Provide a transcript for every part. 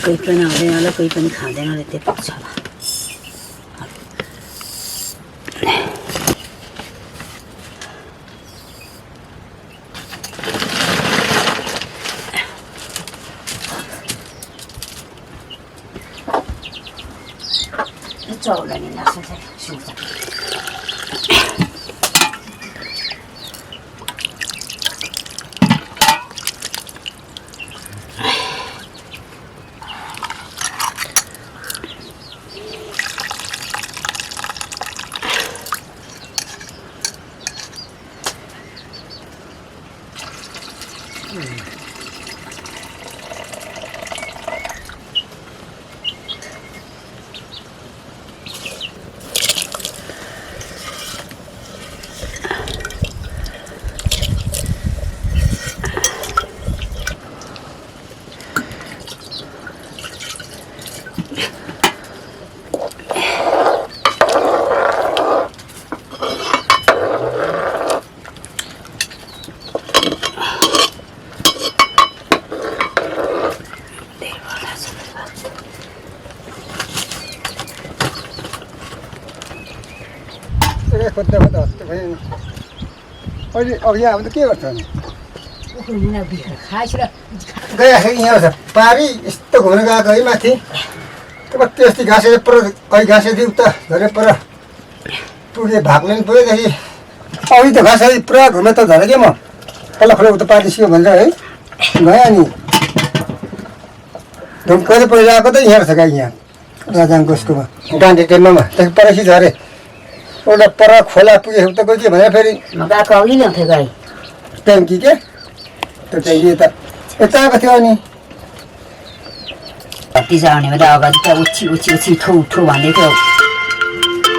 कोही पनि हुँदैन होला कोही पनि खाँदैन होला त्यो पुग्छ होला चौला नि नसक्छ सुक्छ अहिले अघि आयो भने त के गर्छ नि गएखेरि यहाँ छ पारी यस्तो घुम्न गएको है माथि कति अस्ति घाँसे पर कहीँ घाँसे थियो उता झरे पर पुगे भाग्नु पनि पुगेदेखि अघि त घाँसे पुरा घुमे त झरे क्या म पल्ल खोला उता पारी सियो भनेर है गएँ अनि कहिले पहिला आएको त यहाँ छ गाई यहाँ राजाङको उसकोमा डान्डी टेम्पामा त्यसको परेपछि झरे एउटा पर खोला पुगे उता गयो के भने फेरि गएको अघि ल्याउँथ्यो गाई ट्याङ्की के त्यो ट्याङ्की यता आएको थियो अनि कति जाने भने अगाडि त उची ठो ठो भन्दै थियो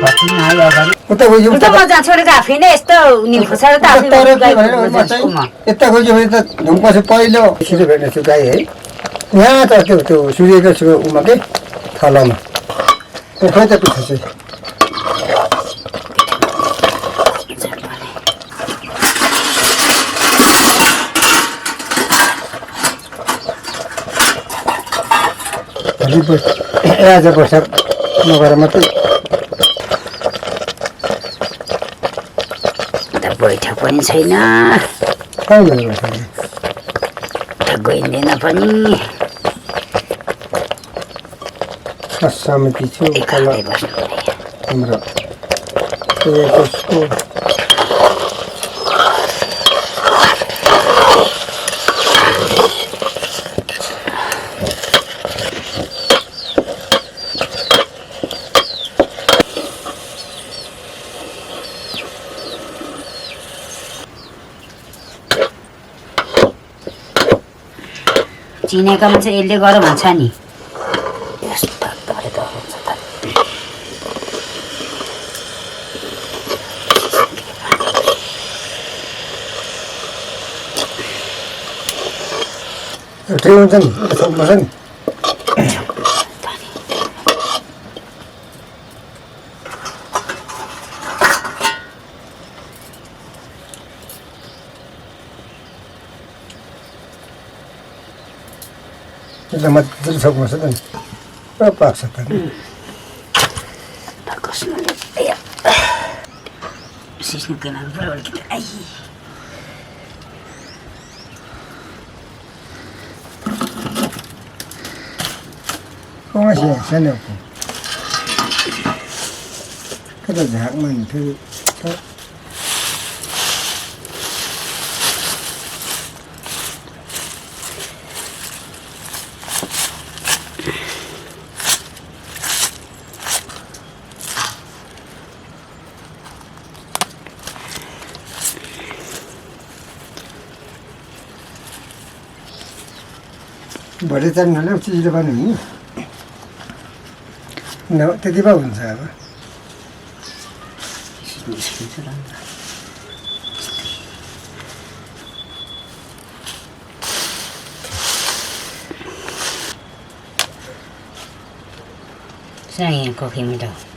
कति आयो अगाडि उता गयो उता मजा छोडेको आफै नै यस्तो निम्फु छ त यता गयो भने त ढुङ्गपछि पहिलो छिटो भेट्ने छु गाई है यहाँ त त्यो सूर्यको उमा के थलामा खोइ त पिछा चाहिँ आज वर्ष नगएर मात्रै बैठक पनि छैन गइँदैन पनि समिति छु हाम्रो चिनेको मान्छे यसले गर भन्छ नि ठिक हुन्छ नि सक्नुपर्छ नि मजाले सक्नुपर्छ त नि पाक्छ त सिस्नु केनाल बराबर कि आई कहाँ छ सानो कता झागमा नि फेरि भरे चाहिँ नल्याउ चिजले पनि हुने त्यति पो हुन्छ अब यहाँ कोखी मिठाई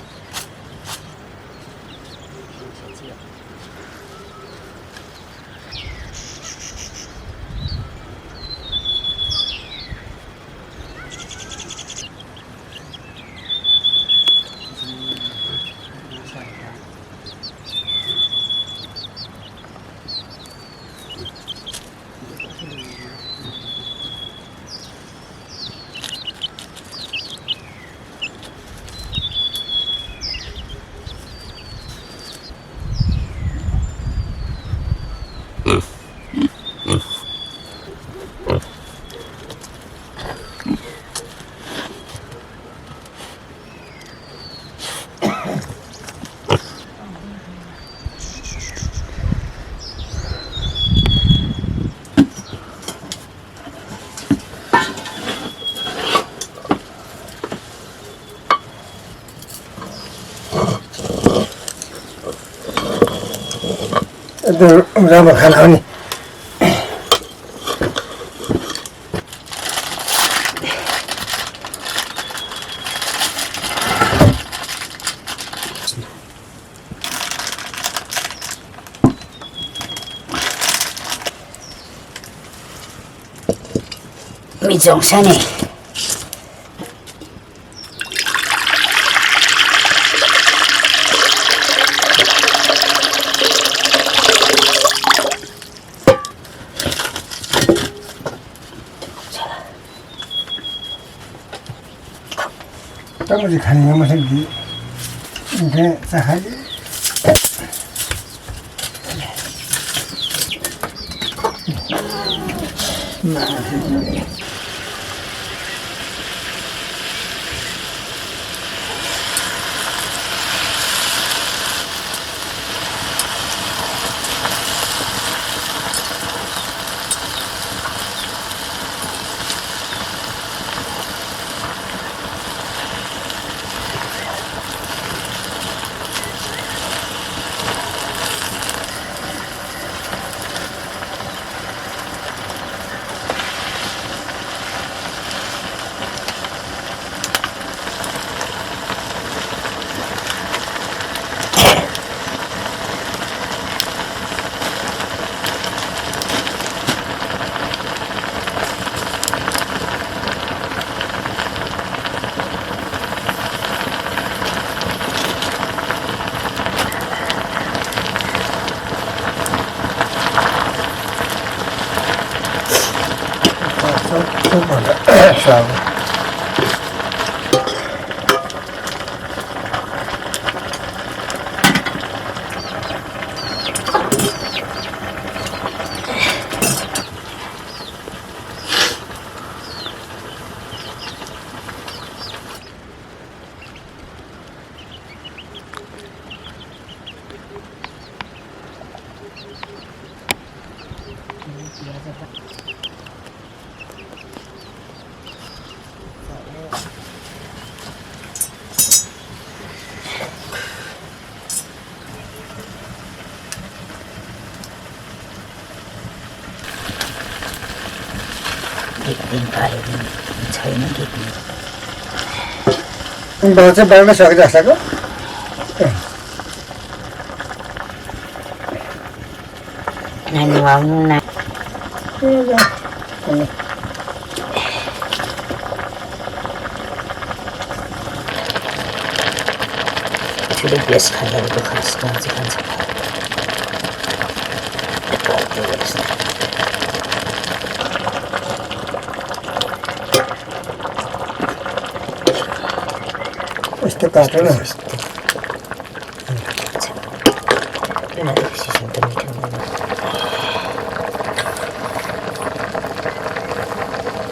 एकदम राम्रो खाना हो नि मिचोङ छ नि मुझे खाने में मसल दी इनके सहारे दिन पारे दिन छैन टिप्ने बहुत से बड़ा शौक जा सको नानी आउनु न ठुलो बेस खाँदा खान्छ खान्छ खान्छ यस्तो काटो न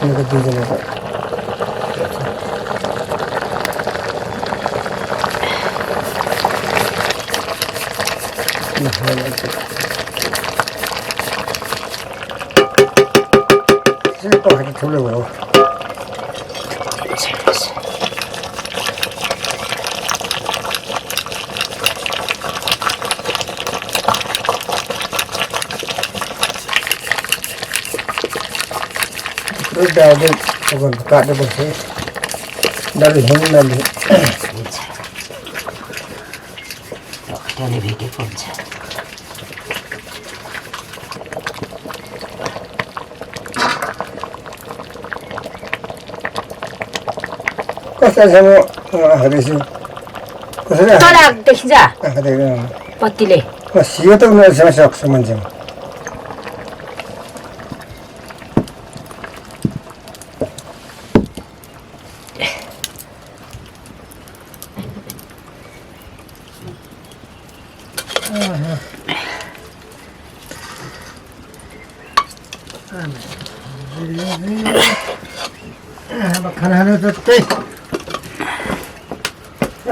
उनको दुईजनाको पकाएर ठुलो भयो डाले काट्नुपर्छ डाले हिँड्नाले हटेले भेटेको हुन्छ कस्तासम्म आँखादैछु कसरी तल देखिन्छ पत्तीले सियो त उनीहरूसँग सक्छ मान्छेमा खानाहरू जस्तै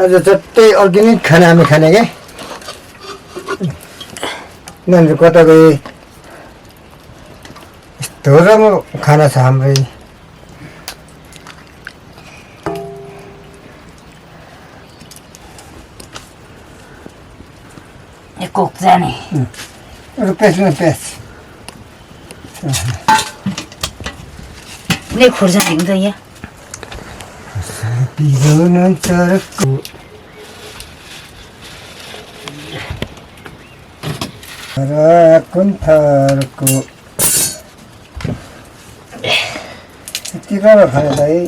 आज जस्तै अर्ग्यानिक खाना हामी खाने क्या नानीहरू कता गए यस्तो राम्रो खाना छ हाम्रै कोक जाने रुपियाँ पेस कुनै खुर्सानी हुन्छ यहाँ बिजन चरको र कुन्थरको यति राम्रो खाने भाइ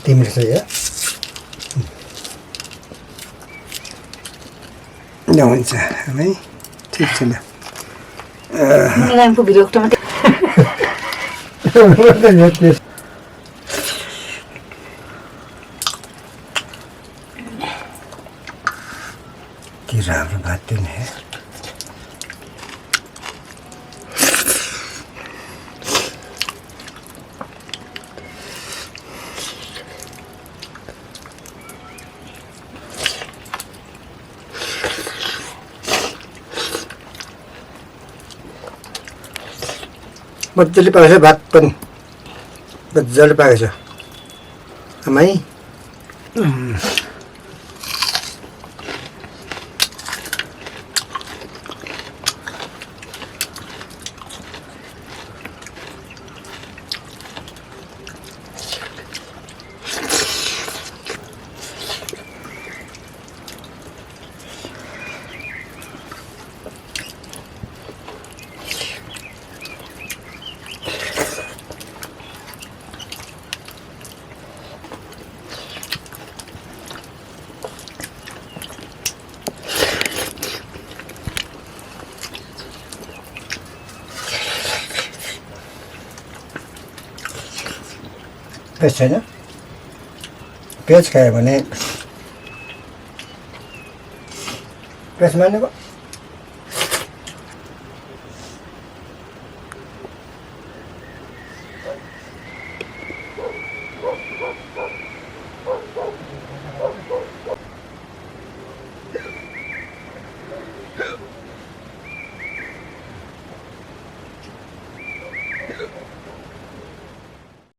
तिम्रो छ या ल हुन्छ है ठिक छ ल ल्याम्पको भिडियो टमाटर कि राम्रो भात दिन है मजाले पाकेको छ भात पनि मजाले पाकेको छ आमाई पेस्ट छैन पेस्ट खायो भने पेस्ट मान्नु